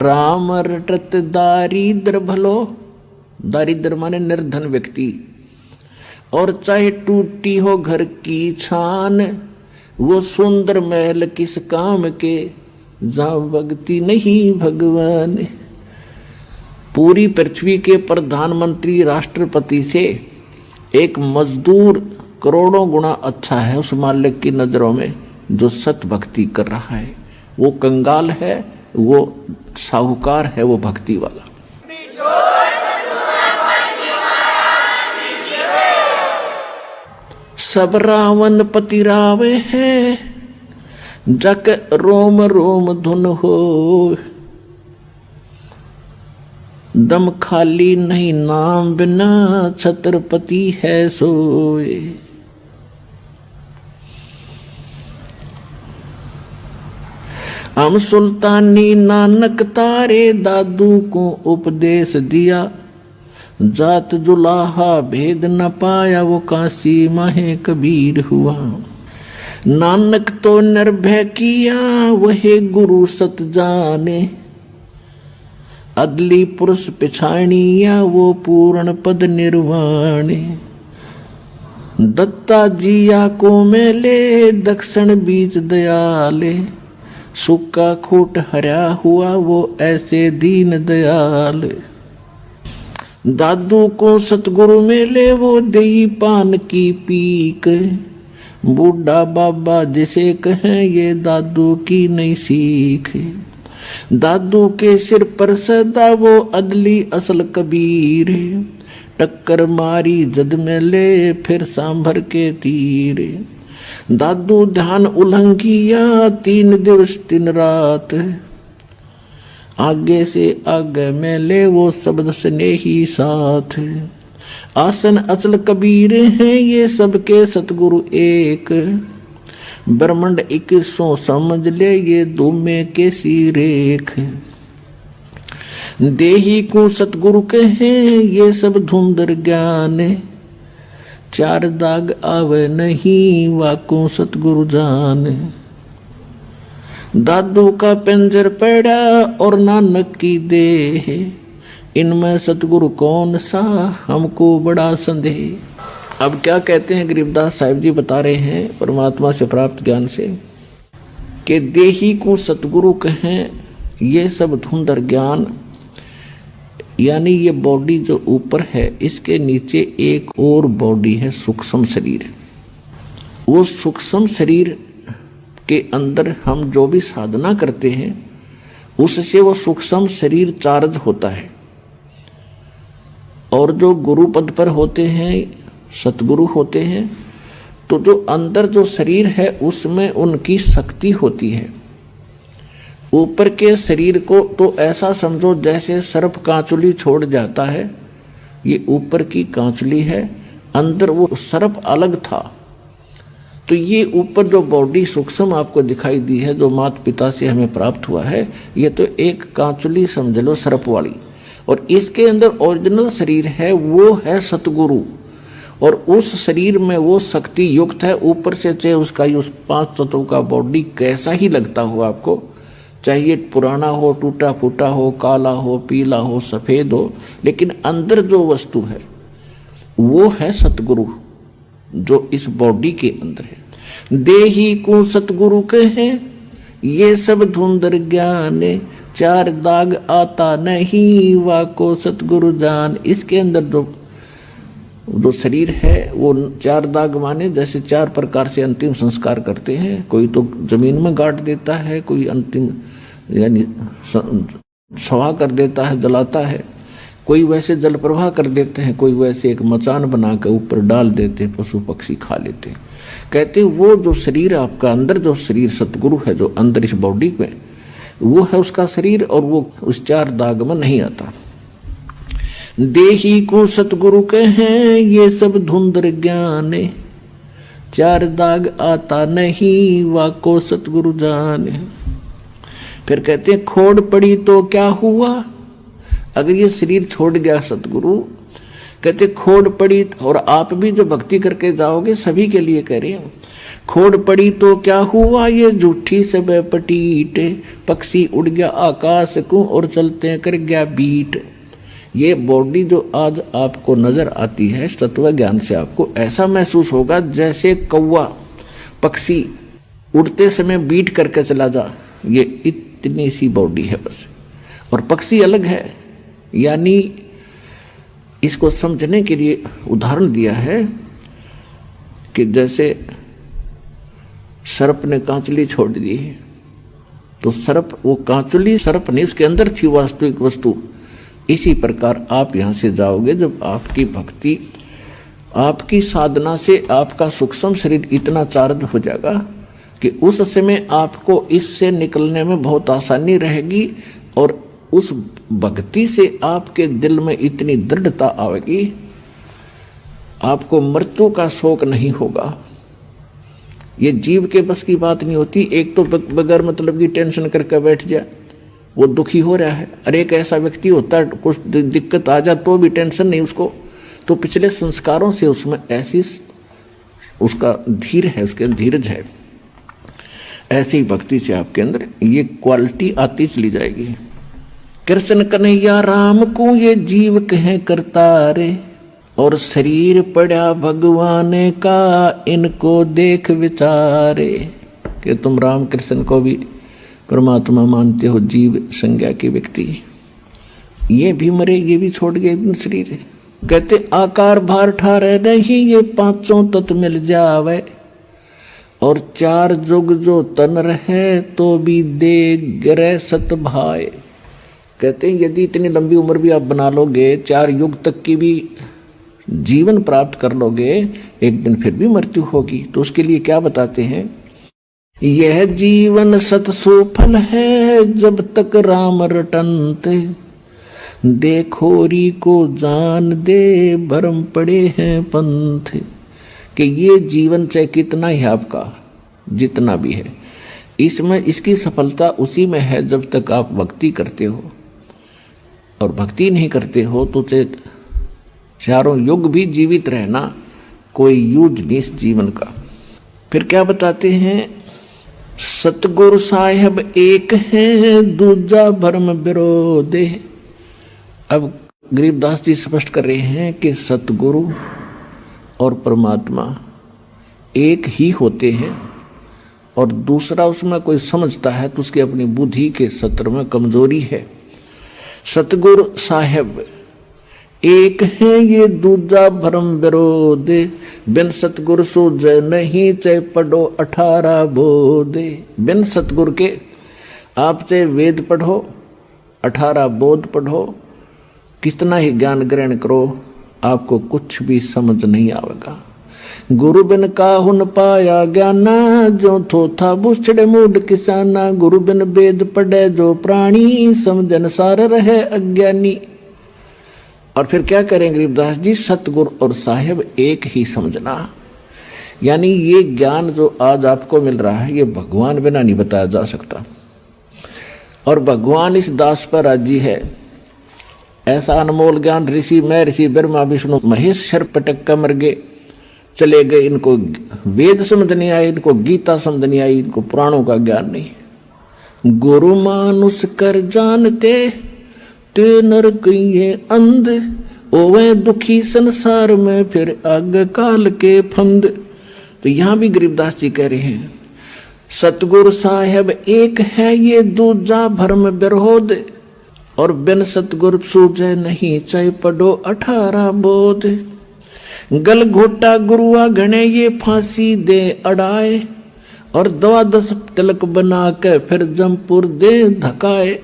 राम रटत दारिद्र भलो, दारिद्र माने निर्धन व्यक्ति, और चाहे टूटी हो घर की छान, वो सुंदर महल किस काम के, जहां भक्ति नहीं भगवान। पूरी पृथ्वी के प्रधानमंत्री राष्ट्रपति से एक मजदूर करोड़ों गुना अच्छा है उस मालिक की नजरों में जो सत भक्ति कर रहा है। वो कंगाल है, वो साहूकार है, वो भक्ति वाला। सब रावण पति रावे हैं, जक रोम रोम धुन हो, दम खाली नहीं नाम बिना, छत्रपति है सोए। हम सुल्तानी नानक तारे, दादू को उपदेश दिया, जात जुलाहा भेद न पाया, वो काशी माहे कबीर हुआ। नानक तो निर्भय किया, वही गुरु सत जाने, अदली पुरुष पिछाणिया, वो पूर्ण पद निर्वाणे। दत्ता जिया को मेले, दक्षिण बीच दयाले, सुक्का खूट हरा हुआ, वो ऐसे दीन दयाल। दादू को सतगुरु मेले, वो देई पान की पीक, बूढ़ा बाबा जिसे कहें, ये दादू की नहीं सीख। दादू के सिर पर सदा वो अदली असल कबीर, टक्कर मारी जद में ले फिर सांभर के तीर। दादू ध्यान उल्लंघिया 3 दिवस 3 रात, आगे से आगे में ले वो शब्द स्नेही साथ। आसन असल कबीर हैं ये सबके सतगुरु एक, ब्रह्मंड 2100 समझ ले ये दुमे के सी रेख। देही को सतगुरु कहे ये सब धुंधर ज्ञान, 4 दाग आवे नहीं वाको सतगुरु जान। दादू का पिंजर पड़ा और नानक की देह, इनमें सतगुरु कौन सा हमको बड़ा संदेह। अब क्या कहते हैं गरीबदास साहिब जी बता रहे हैं परमात्मा से प्राप्त ज्ञान से कि देही को सतगुरु कहें ये सब धुंधर ज्ञान, यानी ये बॉडी जो ऊपर है इसके नीचे एक और बॉडी है सूक्ष्म शरीर। वो सूक्ष्म शरीर के अंदर हम जो भी साधना करते हैं उससे वो सूक्ष्म शरीर चार्ज होता है, और जो गुरु पद पर होते हैं सतगुरु होते हैं तो जो अंदर जो शरीर है उसमें उनकी शक्ति होती है। ऊपर के शरीर को तो ऐसा समझो जैसे सर्प कांचुली छोड़ जाता है, ये ऊपर की कांचुली है, अंदर वो सर्प अलग था। तो ये ऊपर जो बॉडी सूक्ष्म आपको दिखाई दी है जो माता पिता से हमें प्राप्त हुआ है, ये तो एक कांचुली समझ लो सर्प वाली, और इसके अंदर ओरिजिनल शरीर है वो है सतगुरु, और उस शरीर में वो शक्ति युक्त है। ऊपर से चाहे उसका उस 5 तत्वों का बॉडी कैसा ही लगता हो आपको, चाहिए पुराना हो, टूटा फूटा हो, काला हो, पीला हो, सफेद हो, लेकिन अंदर जो वस्तु है वो है सतगुरु जो इस बॉडी के अंदर है। देही को सतगुरु कहे ये सब धुंधर ज्ञान, 4 दाग आता नहीं वाको सतगुरु जान। इसके अंदर जो शरीर है वो 4 दाग माने जैसे 4 प्रकार से अंतिम संस्कार करते हैं। कोई तो जमीन में गाड़ देता है, कोई अंतिम यानी सवा कर देता है, जलाता है, कोई वैसे जल प्रवाह कर देते हैं, कोई वैसे एक मचान बना कर ऊपर डाल देते हैं, पशु पक्षी खा लेते हैं। कहते वो जो शरीर आपका अंदर जो शरीर सतगुरु है जो अंदर इस बॉडी में, वो है उसका शरीर, और वो उस 4 दाग में नहीं आता। देही को सतगुरु कहें ये सब धुंधर ज्ञान, 4 दाग आता नहीं वाको सतगुरु जाने। फिर कहते हैं खोड़ पड़ी तो क्या हुआ, अगर ये शरीर छोड़ गया सतगुरु कहते खोड़ पड़ी, और आप भी जो भक्ति करके जाओगे सभी के लिए कह रहे हैं, खोड़ पड़ी तो क्या हुआ ये झूठी सब पटीट, पक्षी उड़ गया आकाश को और चलते कर गया बीट। ये बॉडी जो आज आपको नजर आती है तत्व ज्ञान से आपको ऐसा महसूस होगा जैसे कौवा पक्षी उड़ते समय बीट करके चला जा, ये इतनी सी बॉडी है बस, और पक्षी अलग है। यानी इसको समझने के लिए उदाहरण दिया है कि जैसे सर्प ने कांचली छोड़ दी है, तो सर्प, वो कांचली सर्प नहीं, उसके अंदर थी वास्तविक वस्तु। इसी प्रकार आप यहां से जाओगे जब आपकी भक्ति, आपकी साधना से आपका सूक्ष्म शरीर इतना चार्ज हो जाएगा कि उस समय आपको इससे निकलने में बहुत आसानी रहेगी, और उस भक्ति से आपके दिल में इतनी दृढ़ता आएगी, आपको मृत्यु का शोक नहीं होगा। ये जीव के बस की बात नहीं होती। एक तो बगैर मतलब की टेंशन करके बैठ जाए, वो दुखी हो रहा है, अरे एक ऐसा व्यक्ति होता है कुछ दिक्कत आ जाए तो भी टेंशन नहीं उसको, तो पिछले संस्कारों से उसमें ऐसी उसका धीर है, उसके धीरज है। ऐसी ही भक्ति से आपके अंदर ये क्वालिटी आती चली जाएगी। कृष्ण कन्हैया राम को ये जीव कहे करतारे, और शरीर पड़ा भगवान का इनको देख विचारे। कि तुम राम कृष्ण को भी परमात्मा मानते हो, जीव संज्ञा के व्यक्ति, ये भी मरे, ये भी छोड़ गए शरीर। कहते आकार भार ठारे नहीं, ये पांचों तत्व मिल जावे, और चार जुग जो तन रहे तो भी दे गरे सत भाई। कहते हैं यदि इतनी लंबी उम्र भी आप बना लोगे, 4 युग तक की भी जीवन प्राप्त कर लोगे, एक दिन फिर भी मृत्यु होगी। तो उसके लिए क्या बताते हैं, यह जीवन सत सुफल है जब तक राम रटनते, देखोरी को जान दे भरम पड़े हैं पंथ। कि ये जीवन चाहे कितना ही आपका जितना भी है, इसमें इसकी सफलता उसी में है जब तक आप भक्ति करते हो, और भक्ति नहीं करते हो तो चाहे चारों युग भी जीवित रहना कोई यूज नहीं इस जीवन का। फिर क्या बताते हैं, सतगुरु साहेब एक है दूजा भरम विरोधे। अब गरीबदास जी स्पष्ट कर रहे हैं कि सतगुरु और परमात्मा एक ही होते हैं, और दूसरा उसमें कोई समझता है तो उसकी अपनी बुद्धि के सत्र में कमजोरी है। सतगुरु साहेब एक है ये दूजा भरम विरोधे, बिन सतगुरु सूझे नहीं चाहे पढ़ो 18 बोधे। बिन सतगुरु के आप चाहे वेद पढ़ो, 18 बोध पढ़ो, कितना ही ज्ञान ग्रहण करो, आपको कुछ भी समझ नहीं आएगा। गुरु बिन काहुन पाया ज्ञाना, जो थोथा बुछड़े मूड किसाना। गुरु बिन वेद पढ़े जो प्राणी, समझन सार रहे अज्ञानी। और फिर क्या करें गरीबदास जी, सतगुरु और साहेब एक ही समझना। यानी ये ज्ञान जो आज आपको मिल रहा है ये भगवान बिना नहीं बताया जा सकता, और भगवान इस दास पर राजी है। ऐसा अनमोल ज्ञान ऋषि, मैं ऋषि ब्रह्मा विष्णु महेश शर पटक कर मर गए, चले गए। इनको वेद समझ नहीं आई, इनको गीता समझ नहीं आई, इनको पुराणों का ज्ञान नहीं। गुरु मानुष कर जानते ते नर कहिए अंध, ओवे दुखी संसार में फिर आग काल के फंद। तो यहां भी गरीबदास जी कह रहे हैं सतगुरु साहेब एक है ये दूजा भरम विरोध, और बिन सतगुरु सूझे नहीं चाहे पढ़ो 18 बोध। गल घोटा गुरुआ घने ये फांसी दे अड़ाए, और 12 तिलक बना के फिर जमपुर दे धकाए।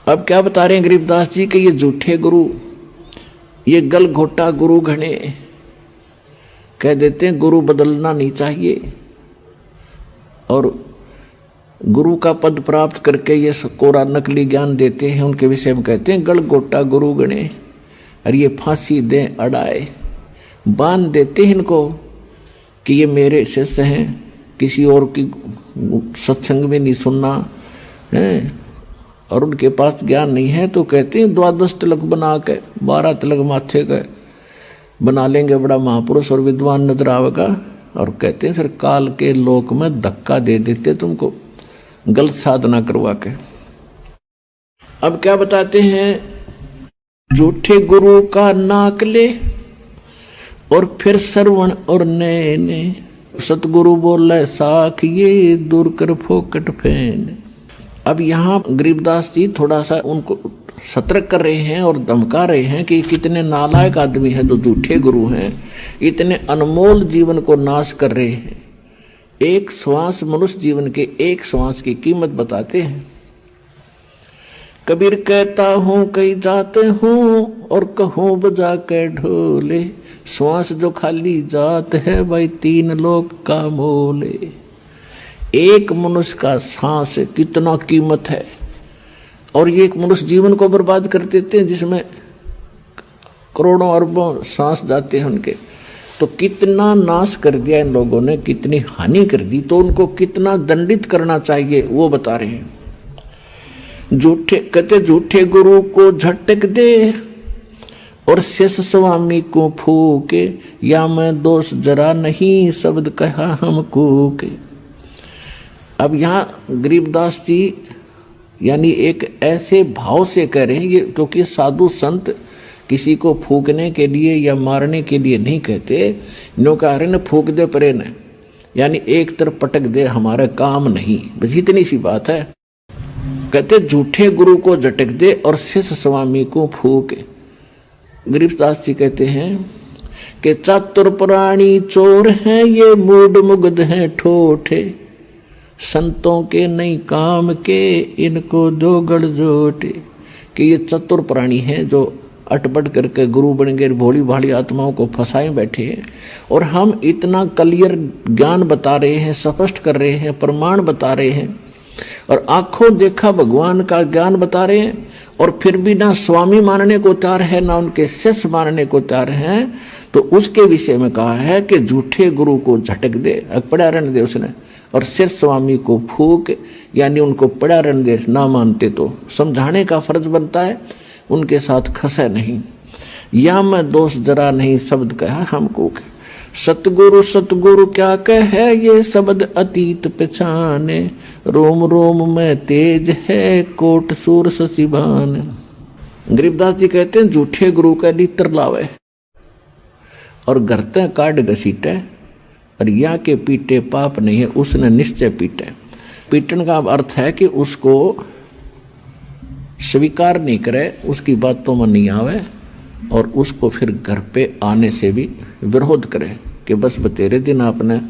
अब क्या बता रहे हैं गरीबदास जी कि ये झूठे गुरु, ये गल घोटा गुरु घने कह देते हैं गुरु बदलना नहीं चाहिए, और गुरु का पद प्राप्त करके ये कोरा नकली ज्ञान देते हैं, उनके विषय में कहते हैं गल घोटा गुरु गणे, और ये फांसी दे अड़ाए, बांध देते हैं इनको कि ये मेरे शिष्य हैं, किसी और की सत्संग में नहीं सुनना है, और उनके पास ज्ञान नहीं है तो कहते हैं 12 तिलक बना के 12 तिलक माथे गए, बना लेंगे बड़ा महापुरुष और विद्वान नजर आवेगा, और कहते हैं फिर काल के लोक में धक्का दे देते तुमको गलत साधना करवा के। अब क्या बताते हैं, झूठे गुरु का नाक ले और फिर श्रवण और नैने, सतगुरु बोले साख ये दूर कर फोकट फेन। अब यहाँ गरीबदास जी थोड़ा सा उनको सतर्क कर रहे हैं और धमका रहे हैं कि कितने नालायक आदमी हैं जो झूठे गुरु हैं, इतने अनमोल जीवन को नाश कर रहे हैं। एक श्वास, मनुष्य जीवन के एक श्वास की कीमत बताते हैं। कबीर कहता हूं कई जाते हूं और कहूं बजा के ढोले, श्वास जो खाली जात है भाई तीन लोग का मोले। एक मनुष्य का सांस कितना कीमत है, और ये एक मनुष्य जीवन को बर्बाद कर देते हैं जिसमें करोड़ों अरबों सांस जाते हैं उनके। तो कितना नाश कर दिया इन लोगों ने, कितनी हानि कर दी, तो उनको कितना दंडित करना चाहिए वो बता रहे हैं। झूठे कहते झूठे गुरु को झटक दे और शेष स्वामी को फूके, या मैं दोष जरा नहीं शब्द कहा हमको के। अब यहाँ गरीबदास जी यानी एक ऐसे भाव से कह रहे हैं ये, क्योंकि साधु संत किसी को फूकने के लिए या मारने के लिए नहीं कहते। नो कह रहे न फूक दे परे न, यानी एक तरफ पटक दे, हमारा काम नहीं, बस इतनी सी बात है। कहते झूठे गुरु को झटक दे और शेष स्वामी को फूके। गरीबदास जी कहते हैं कि चातुर प्राणी चोर हैं ये, मूड मुग्ध हैं ठोठे, संतों के नहीं काम के इनको दो गड़जोटे। कि ये चतुर प्राणी हैं जो अटपट करके गुरु बन गए, भोली भाली आत्माओं को फंसाए बैठे हैं, और हम इतना क्लियर ज्ञान बता रहे हैं, स्पष्ट कर रहे हैं, प्रमाण बता रहे हैं, और आंखों देखा भगवान का ज्ञान बता रहे हैं, और फिर भी ना स्वामी मानने को तैयार है ना उनके शिष्य मानने को तैयार हैं। तो उसके विषय में कहा है कि झूठे गुरु को झटक दे, पड़ा रहने दे उसने, और शेष स्वामी को फूक, यानी उनको पड़ा रहने दे, ना मानते तो समझाने का फर्ज बनता है, उनके साथ खसे नहीं। या मैं दोष जरा नहीं शब्द कहा हमको के। सतगुरु सतगुरु क्या कहे ये शब्द अतीत पहचाने, रोम रोम में तेज है कोट सूर सचिबान। गरीबदास जी कहते हैं झूठे गुरु का लीतर लावे और घरते काट घसीटे, और या के पीटे पाप नहीं है उसने निश्चय पीटे। पीटन का अर्थ है कि उसको स्वीकार नहीं करे, उसकी बातों में नहीं आवे, और उसको फिर घर पे आने से भी विरोध करे कि बस तेरे दिन आपने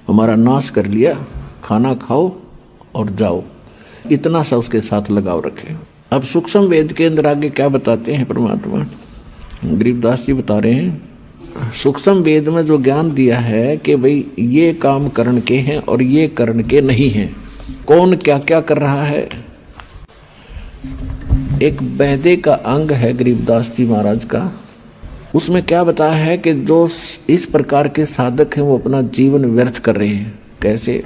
हमारा नाश कर लिया, खाना खाओ और जाओ, इतना सा उसके साथ लगाव रखे। अब सूक्ष्म वेद के अंदर आगे क्या बताते हैं परमात्मा, गरीबदास जी बता रहे हैं सूक्ष्म वेद में जो ज्ञान दिया है कि भाई ये काम करण के हैं और ये करण के नहीं हैं, कौन क्या क्या कर रहा है। एक बैदे का अंग है गरीबदास जी महाराज का, उसमें क्या बताया है कि जो इस प्रकार के साधक हैं वो अपना जीवन व्यर्थ कर रहे हैं। कैसे?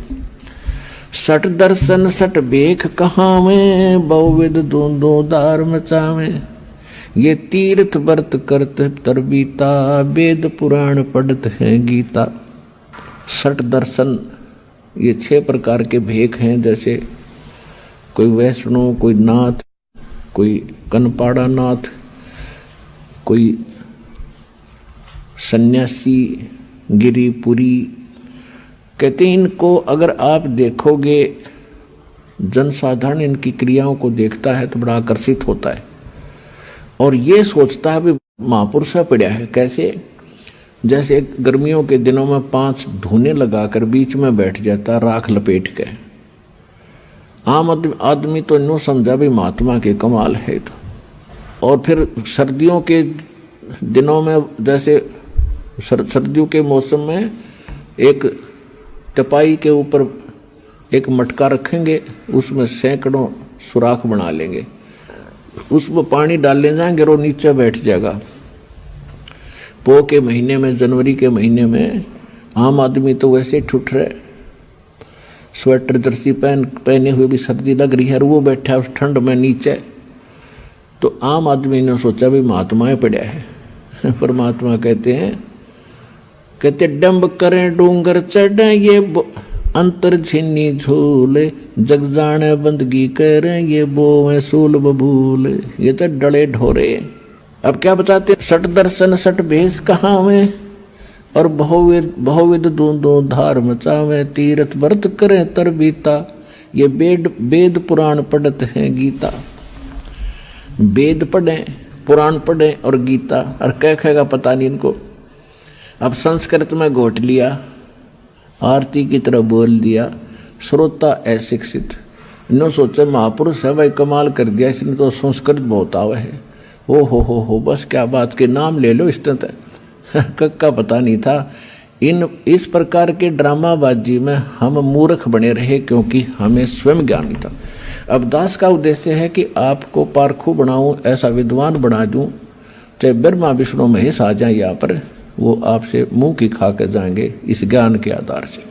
सट दर्शन सट बेख कहाँ में, बहुविध दो दार मचावे, ये तीर्थ व्रत करत तरबीता, वेद पुराण पढ़त है गीता। सट दर्शन ये 6 प्रकार के भेख हैं, जैसे कोई वैष्णव, कोई नाथ, कोई कनपाड़ा नाथ, कोई सन्यासी, गिरिपुरी। कहते हैं इनको अगर आप देखोगे, जनसाधारण इनकी क्रियाओं को देखता है तो बड़ा आकर्षित होता है और ये सोचता है भी महापुरुष पड़ा है। कैसे? जैसे गर्मियों के दिनों में 5 धूने लगाकर बीच में बैठ जाता राख लपेट के। आम आदमी तो यूँ समझा भी महात्मा के कमाल है। तो और फिर सर्दियों के दिनों में, जैसे सर्दियों के मौसम में एक टपाई के ऊपर एक मटका रखेंगे, उसमें सैकड़ों सुराख बना लेंगे, उसमें पानी डालने जाएंगे और नीचे बैठ जाएगा। पो के महीने में, जनवरी के महीने में आम आदमी तो वैसे ठुठ रहे, स्वेटर जर्सी पहने हुए भी सर्दी लग रही है और वो बैठा उस ठंड में नीचे। तो आम आदमी ने सोचा भी महात्माएं पड़ा है, परमात्मा कहते डंब करें डूंगर चढ़े ये अंतर झिन्नी झूले, जग जाने बंदगी करें ये बोवें सूल बबूल। ये तो डले ढोरे। अब क्या बताते, सट दर्शन सट भेष कहाँ में, और बहुविध दूंदो धार मचावे, तीर्थ व्रत करें तर बीता, ये वेद पुराण पढ़त हैं गीता। वेद पढ़े, पुराण पढ़े और गीता, और क्या कहेगा पता नहीं इनको। अब संस्कृत में घोट लिया, आरती की तरह बोल दिया, श्रोता अशिक्षित। इन्होंने सोचा महापुरुष है भाई, कमाल कर दिया इसने तो, संस्कृत बहुत आवे है। ओ हो बस क्या बात के नाम ले लो, इस तरह कक्का पता नहीं था। इस प्रकार के ड्रामाबाजी में हम मूर्ख बने रहे, क्योंकि हमें स्वयं ज्ञान नहीं था। अब दास का उद्देश्य है कि आपको पारखू बनाऊं, ऐसा विद्वान बना दूं, चाहे ब्रह्मा विष्णु महेश आ जाए यहाँ पर, वो आपसे मुंह की खा कर जाएंगे इस ज्ञान के आधार से।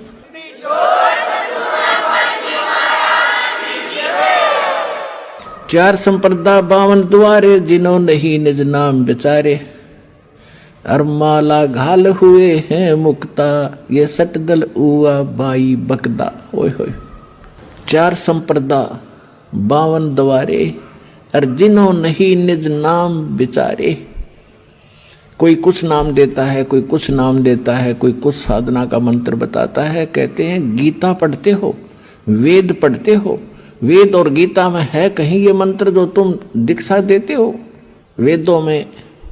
चार संप्रदा 52 द्वारे, जिन्हों नहीं निज नाम बेचारे, और माला घाल हुए हैं मुक्ता, ये सटदल उआ बाई बकदा। ओए होए, 4 संप्रदा 52 द्वारे, और जिन्हों नहीं निज नाम बेचारे। कोई कुछ नाम देता है, कोई कुछ नाम देता है, कोई कुछ साधना का मंत्र बताता है। कहते हैं गीता पढ़ते हो, वेद पढ़ते हो, वेद और गीता में है कहीं ये मंत्र जो तुम दीक्षा देते हो? वेदों में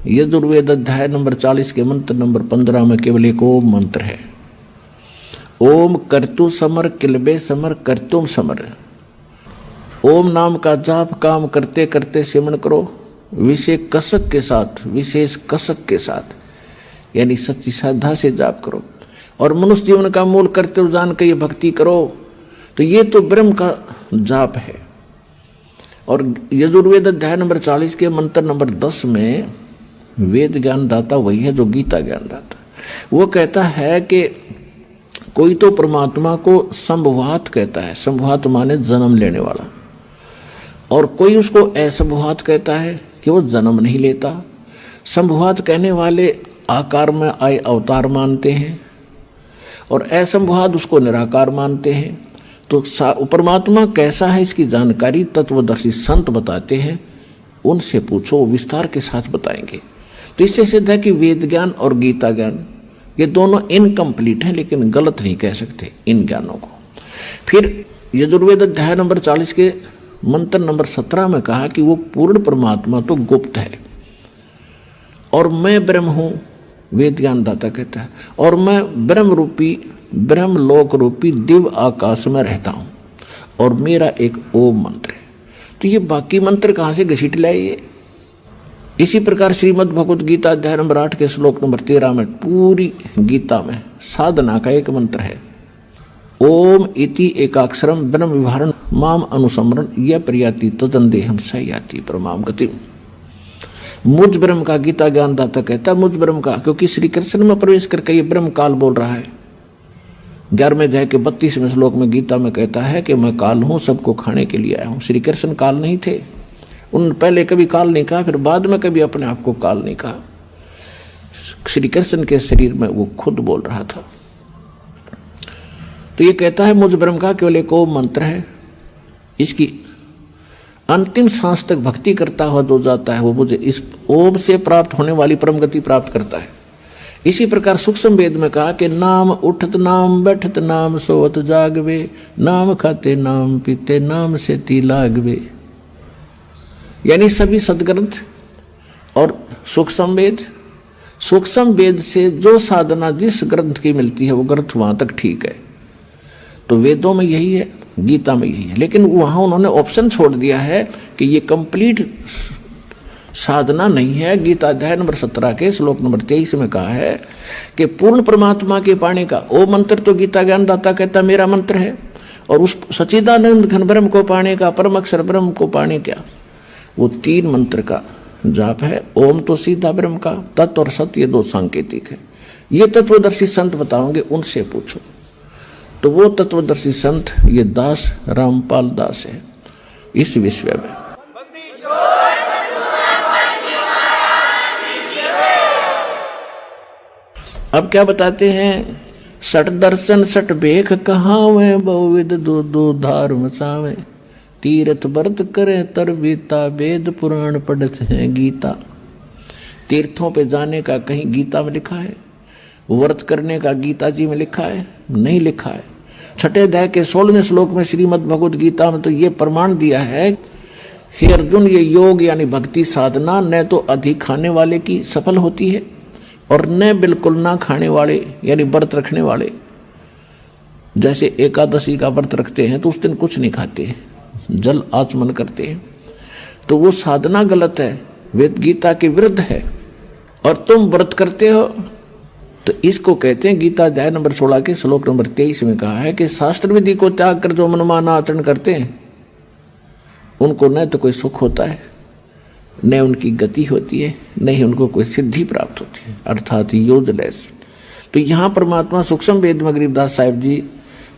यजुर्वेद अध्याय नंबर 40 के मंत्र नंबर 15 में केवल एक ओम मंत्र है। ओम कर्तु समर किलबे समर कर्तुम समर। ओम नाम का जाप काम करते करते सिमरण करो, विशेष कसक के साथ, यानी सच्ची श्रद्धा से जाप करो, और मनुष्य जीवन का मूल कर्तव्य जान के ये भक्ति करो। तो ये तो ब्रह्म का जाप है। और यजुर्वेद अध्याय नंबर 40 के मंत्र नंबर 10 में वेद ज्ञान दाता वही है जो गीता ज्ञान दाता। वो कहता है कि कोई तो परमात्मा को संभवात कहता है, संभवात माने जन्म लेने वाला, और कोई उसको असंभवात कहता है कि वो जन्म नहीं लेता। संभवात कहने वाले आकार में आए अवतार मानते हैं, और असंभवात उसको निराकार मानते हैं। तो परमात्मा कैसा है इसकी जानकारी तत्वदर्शी संत बताते हैं, उनसे पूछो, विस्तार के साथ बताएंगे। तो इससे सिद्ध है कि वेद ज्ञान और गीता ज्ञान ये दोनों इनकम्प्लीट हैं, लेकिन गलत नहीं कह सकते इन ज्ञानों को। फिर यजुर्वेद अध्याय नंबर 40 के मंत्र नंबर 17 में कहा कि वो पूर्ण परमात्मा तो गुप्त है, और मैं ब्रह्म हूं, वेद ज्ञान दाता कहता है, और मैं ब्रह्म लोक रूपी दिव्य आकाश में रहता हूं, और मेरा एक ओम मंत्र है। तो ये बाकी मंत्र कहां से घसीट लाए ये? इसी प्रकार श्रीमद् भगवत गीता अध्याय नंबर 8 के श्लोक नंबर 13 में पूरी गीता में साधना का एक मंत्र है, ओम इति एकाक्षरम ब्रह्म विहारण माम अनुसमरण यह प्रयाति तदंदेहम सयाति परमाम गति। मुझ ब्रह्म का गीता ज्ञान दाता कहता है, मुझ ब्रह्म का, क्योंकि श्री कृष्ण में प्रवेश करके ये ब्रह्म काल बोल रहा है। 11वें अध्याय के 32वें श्लोक में गीता में कहता है कि मैं काल हूं, सबको खाने के लिए आया हूं। श्री कृष्ण काल नहीं थे, उन्होंने पहले कभी काल नहीं कहा, फिर बाद में कभी अपने आप को काल नहीं कहा। श्री कृष्ण के शरीर में वो खुद बोल रहा था। तो ये कहता है मुझ ब्रह्म का केवल एक ओम मंत्र है, इसकी अंतिम सांस तक भक्ति करता हुआ जो जाता है वो मुझे इस ओम से प्राप्त होने वाली परम गति प्राप्त करता है। इसी प्रकार सूक्ष्म वेद में कहा कि नाम उठत नाम बैठत नाम सोवत जागवे, नाम खाते नाम पीते नाम से ती लागवे। यानी सभी सदग्रंथ और सूक्ष्म वेद से जो साधना जिस ग्रंथ की मिलती है वो ग्रंथ वहां तक ठीक है। तो वेदों में यही है, गीता में यही है, लेकिन वहां उन्होंने ऑप्शन छोड़ दिया है कि ये कंप्लीट साधना नहीं है। गीता अध्याय नंबर 17 के श्लोक नंबर 23 में कहा है कि पूर्ण परमात्मा के पाने का वो मंत्र तो गीता ज्ञान दाता कहता मेरा मंत्र है, और उस सच्चिदानंद घन ब्रह्म को पाने का, परम अक्षर ब्रह्म को पाने का वो 3 मंत्र का जाप है। ओम तो सीधा ब्रह्म का, तत्व और सत्य ये 2 सांकेतिक है। ये तत्वदर्शी संत बताओगे, उनसे पूछो। तो वो तत्वदर्शी संत ये दास रामपाल दास है इस विश्व में। अब क्या बताते हैं, सट दर्शन सट भेख कहावे, बहुविध दो दो धार मचावे, तीर्थ व्रत करे तर बीता, वेद पुराण पढ़त है गीता। तीर्थों पे जाने का कहीं गीता में लिखा है? व्रत करने का गीता जी में लिखा है? नहीं लिखा है। छठे अध्याय के 16वें श्लोक में श्रीमद् भगवद गीता में तो ये प्रमाण दिया है, हे अर्जुन, ये योग यानी भक्ति साधना न तो अधिक खाने वाले की सफल होती है और न बिल्कुल ना खाने वाले यानी व्रत रखने वाले। जैसे एकादशी का व्रत रखते हैं तो उस दिन कुछ नहीं खाते, जल आचमन करते हैं, तो वो साधना गलत है, वेद गीता के विरुद्ध है। और तुम व्रत करते हो तो इसको कहते हैं, गीता अध्याय नंबर 16 के श्लोक नंबर 23 में कहा है कि शास्त्र विधि को त्याग कर जो मनमाना आचरण करते हैं उनको न तो कोई सुख होता है, न उनकी गति होती है, न ही उनको कोई सिद्धि प्राप्त होती है, अर्थात यूजलेस। तो यहाँ परमात्मा सूक्ष्म वेद में गरीबदास साहिब जी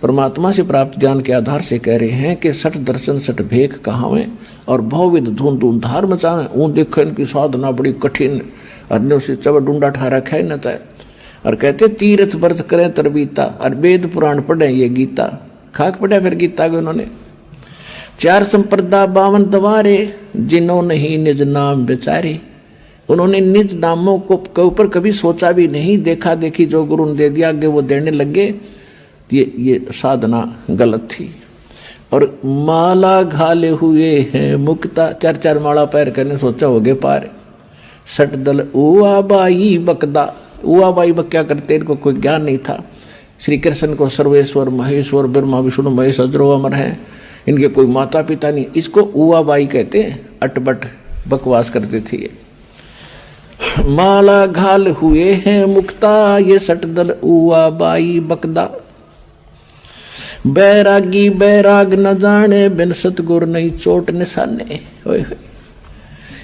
परमात्मा से प्राप्त ज्ञान के आधार से कह रहे हैं कि सठ दर्शन सठ भेख कहावे और बहुविध धून धून धार मचावे। ऊँ देखो इनकी साधना बड़ी कठिन, अन्यों से चबड़ डूंडा ठा रखा है न तय। और कहते तीर्थ व्रत करें तरबीता, और वेद पुराण पढ़े ये गीता। खाक पढ़ा फिर गीता के उन्होंने। 4 संप्रदा 52 दवारे, जिन्होंने ही निज नाम बेचारे। उन्होंने निज नामों को ऊपर कभी सोचा भी नहीं, देखा देखी जो गुरु ने दे दिया आगे वो देने लगे। ये साधना गलत थी। और माला घाले हुए हैं मुक्ता, 4 माला पैर करने सोचा होगे पार। सट दल उआ बाई बकदा, उआ बाई बक क्या करते, इनको कोई ज्ञान नहीं था। श्री कृष्ण को सर्वेश्वर महेश्वर ब्रह्मा विष्णु महेश अजरो अमर हैं, इनके कोई माता पिता नहीं, इसको उआ बाई कहते हैं। अटबट बकवास करते थे ये। माला घाल हुए हैं मुक्ता, ये सट दल उआ बाई बकदा। बैरागी बैराग न जाने, बिन सतगुर नहीं चोट निशाने।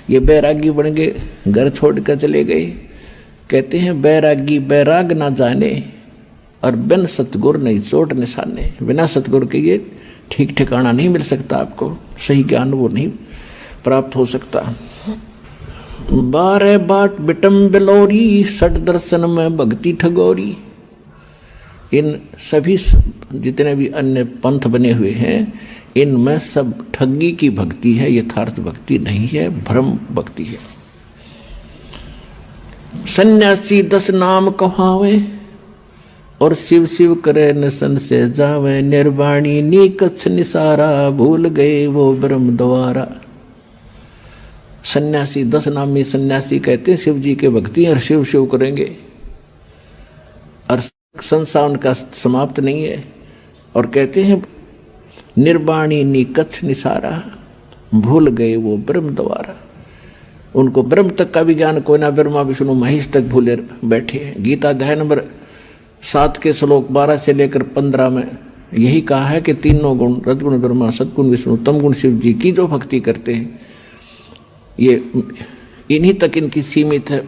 ये बैरागी बन गए, घर छोड़कर चले गए। कहते हैं बैरागी बैराग ना जाने और बिन सतगुर नहीं चोट निशाने। बिना सतगुर के ये ठीक ठिकाना नहीं मिल सकता, आपको सही ज्ञान वो नहीं प्राप्त हो सकता। 12 बाट बिटम बिलोरी, सठ दर्शन में भक्ति ठगोरी। इन सभी जितने भी अन्य पंथ बने हुए हैं इनमें सब ठगी की भक्ति है, यथार्थ भक्ति नहीं है, भ्रम भक्ति है। सन्यासी 10 नाम कहावे और शिव शिव करे नसन से जावे। निर्वाणी नीकछ निसारा, भूल गए वो ब्रह्म द्वारा। सन्यासी 10 नाम में सन्यासी कहते हैं शिव जी के भक्ति और शिव शिव करेंगे और संसार उनका समाप्त नहीं है। और कहते हैं निर्वाणी नीकछ निसारा, भूल गए वो ब्रह्म द्वारा। उनको ब्रह्म तक का भी ज्ञान कोई ना, ब्रह्मा विष्णु महेश तक भूले बैठे हैं। गीता अध्याय नंबर 7 के श्लोक 12 से लेकर 15 में यही कहा है कि तीनों गुण रजगुण ब्रह्मा सदगुण विष्णु तमगुण शिव जी की जो भक्ति करते हैं ये इन्हीं तक इनकी सीमित है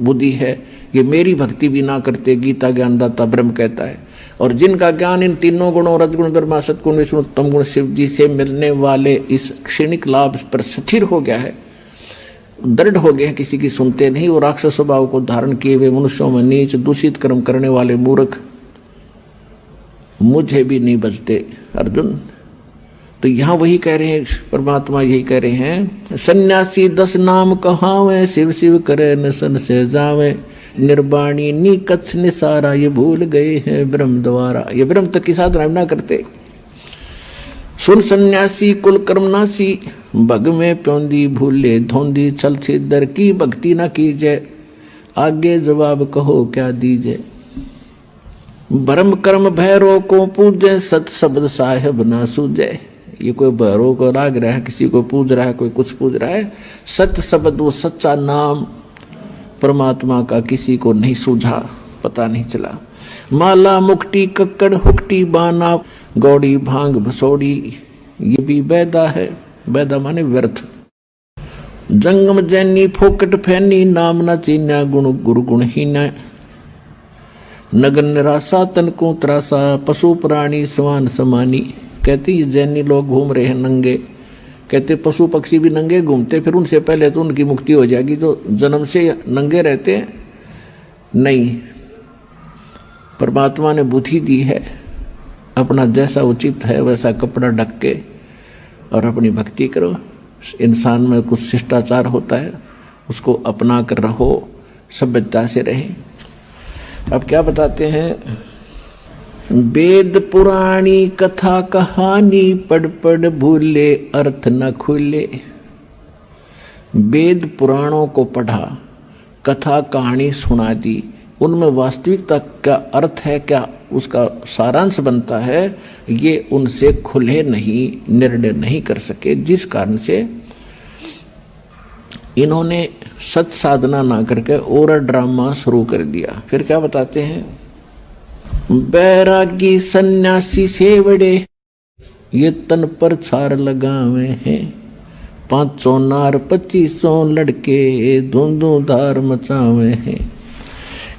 बुद्धि है। ये मेरी भक्ति भी ना करते, गीता ज्ञानदाता ब्रह्म कहता है। और जिनका ज्ञान इन तीनों गुणों रजगुण ब्रह्मा सदगुण विष्णु तमगुण शिव जी से मिलने वाले इस क्षणिक लाभ पर स्थिर हो गया है, दृढ़ हो गया है, किसी की सुनते नहीं। वो राक्षस स्वभाव को धारण किए हुए मनुष्यों में नीच दूषित कर्म करने वाले मूर्ख मुझे भी नहीं बचते अर्जुन। तो यहाँ वही कह रहे हैं, परमात्मा यही कह रहे हैं, सन्यासी 10 नाम कहावे, शिव शिव करे नसन से जावे। निर्वाणी नीकछ निसारा, ये भूल गए हैं ब्रह्म द्वारा। ये ब्रह्म तक की साधना ना करते। सुन सन्यासी कुल कर्मनासी, भग में प्योंदी भूले धोंदी। छल छिद्र की भक्ति न कीजे, आगे जवाब कहो क्या दीजे। भरम कर्म भैरव को पूजे, सत शब्द साहेब ना सूझे। ये कोई भैरव को राग रहा है, किसी को पूज रहा है, कोई कुछ पूज रहा है। सत्य शब्द वो सच्चा नाम परमात्मा का किसी को नहीं सूझा, पता नहीं चला। माला मुक्ति कक्कड़ हुक्टी बाना, गौड़ी भांग भसोड़ी, ये भी बैदा है। बैदा माने व्यर्थ। जंगम जैनी फोकट फैनी, नाम न चीन्या गुण गुरु गुणहीना। नगन निराशा तन को त्रासा, पशु प्राणी समान समानी। कहते ये जैनी लोग घूम रहे हैं नंगे, कहते पशु पक्षी भी नंगे घूमते, फिर उनसे पहले तो उनकी मुक्ति हो जाएगी जो जन्म से नंगे रहते हैं। नहीं, परमात्मा ने बुद्धि दी है, अपना जैसा उचित है वैसा कपड़ा ढक के और अपनी भक्ति करो। इंसान में कुछ शिष्टाचार होता है, उसको अपना कर रहो, सभ्यता से रहे। अब क्या बताते हैं, वेद पुराणी कथा कहानी पढ़ पढ़ भूले अर्थ न खुले। वेद पुराणों को पढ़ा, कथा कहानी सुना दी, उनमें वास्तविकता क्या अर्थ है, क्या उसका सारांश बनता है, ये उनसे खुले नहीं, निर्णय नहीं कर सके, जिस कारण से इन्होंने सत साधना ना करके और ड्रामा शुरू कर दिया। फिर क्या बताते हैं, बैरागी सन्यासी सेवड़े ये तन पर छार लगावे हैं, 500 नार 2500 लड़के धुंधु धार मचावे हैं,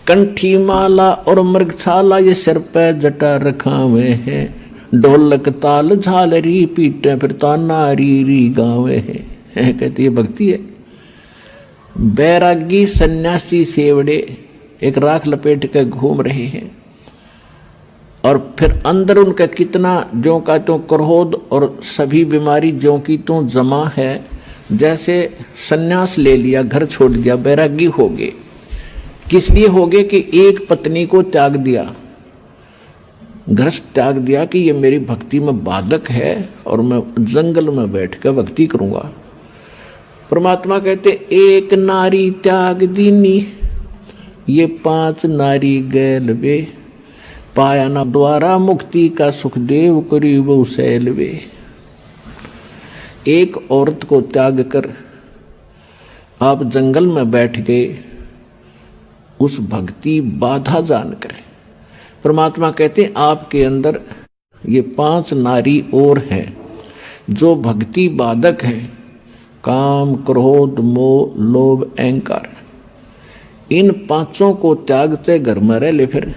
कंठी माला और मृगछाला ये सिर पे जटा रखावे हैं, ढोलक ताल झालरी पीटे फिर ताना री री गावे हैं। कहती है भक्ति है। बैरागी सन्यासी सेवड़े एक राख लपेट के घूम रहे हैं और फिर अंदर उनका कितना ज्यों का त्यों क्रोध और सभी बीमारी ज्यों की त्यों जमा है। जैसे सन्यास ले लिया, घर छोड़ दिया, बैरागी हो गए। किस लिए हो गए कि एक पत्नी को त्याग दिया, घर त्याग दिया कि ये मेरी भक्ति में बाधक है और मैं जंगल में बैठ कर भक्ति करूंगा। परमात्मा कहते एक नारी त्याग दीनी ये 5 नारी गैल वे, पाया ना द्वारा मुक्ति का सुखदेव करीब सैल वे। एक औरत को त्याग कर आप जंगल में बैठ गए उस भक्ति बाधा जानकर। परमात्मा कहते आपके अंदर ये 5 नारी और हैं जो भक्ति बाधक हैं, काम क्रोध मोह लोभ अहंकार। इन 5 को त्यागते घर में रह ले। फिर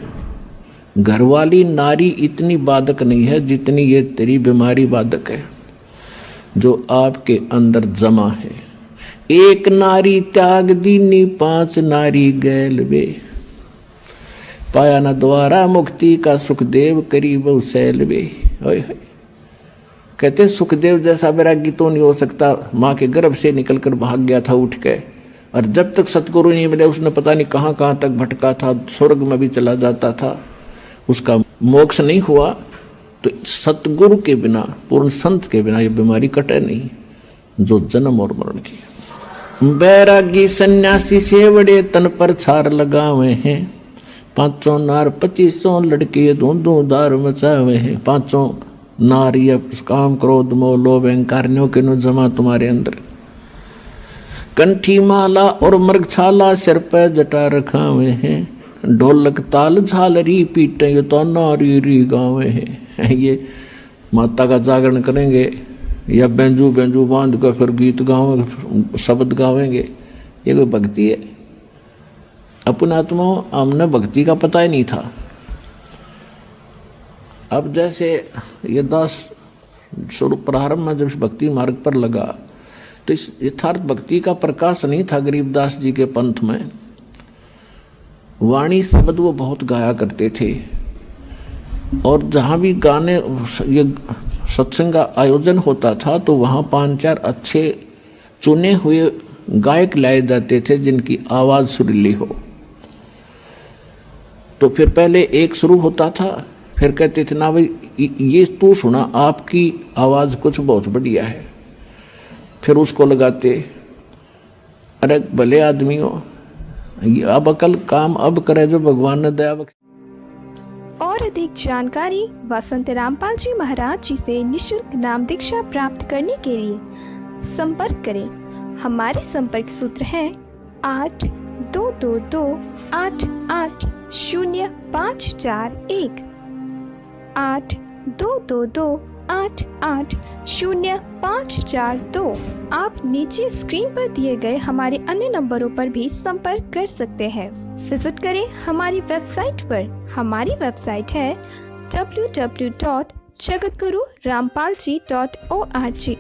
घरवाली नारी इतनी बाधक नहीं है जितनी ये तेरी बीमारी बाधक है जो आपके अंदर जमा है। एक नारी त्याग दीनी 5 नारी गैल वे, पाया न द्वारा मुक्ति का सुखदेव करीब सैल वे। कहते सुखदेव जैसा वैरागी तो नहीं हो सकता, माँ के गर्भ से निकलकर भाग गया था उठ के, और जब तक सतगुरु नहीं मिले उसने पता नहीं कहाँ कहाँ तक भटका था, स्वर्ग में भी चला जाता था, उसका मोक्ष नहीं हुआ। तो सतगुरु के बिना, पूर्ण संत के बिना ये बीमारी कटे नहीं जो जन्म और मरण की। बैरागी सन्यासी सेवड़े तन पर छार लगावे हैं, 500 नार 2500 लड़के धूंधू धार मचावे हैं। 500 नारी काम क्रोध मोह लोभ अहंकारियों के नो जमा तुम्हारे अंदर, कंठी माला और मृगछाला सिर पे जटा रखावे हैं, ढोलक ताल झालरी पीटे ये तो नारी री गावे हैं। ये माता का जागरण करेंगे या बेंजू बेंजू बांध कर फिर गीत गावे, शब्द गावेंगे, ये कोई भक्ति है? अपने आत्मा हमने भक्ति का पता ही नहीं था। अब जैसे ये दास शुरू प्रारंभ में जब भक्ति मार्ग पर लगा तो इस यथार्थ भक्ति का प्रकाश नहीं था गरीबदास जी के पंथ में। वाणी शब्द वो बहुत गाया करते थे और जहाँ भी गाने ये सत्संग का आयोजन होता था तो वहाँ 5-4 अच्छे चुने हुए गायक लाए जाते थे जिनकी आवाज सुरीली हो। तो फिर पहले एक शुरू होता था, फिर कहते थे ना भाई ये तू सुना, आपकी आवाज कुछ बहुत बढ़िया है। फिर उसको लगाते, अरे भले आदमियों अब अकल काम अब करे जो भगवान ने दया बख्शी। और अधिक जानकारी व संत रामपाल जी महाराज जी से निःशुल्क नाम दीक्षा प्राप्त करने के लिए संपर्क करें। हमारे संपर्क सूत्र है 8222880541 8222880542। आप नीचे स्क्रीन पर दिए गए हमारे अन्य नंबरों पर भी संपर्क कर सकते हैं। विजिट करें हमारी वेबसाइट पर। हमारी वेबसाइट है www.jagatgururampalji.org।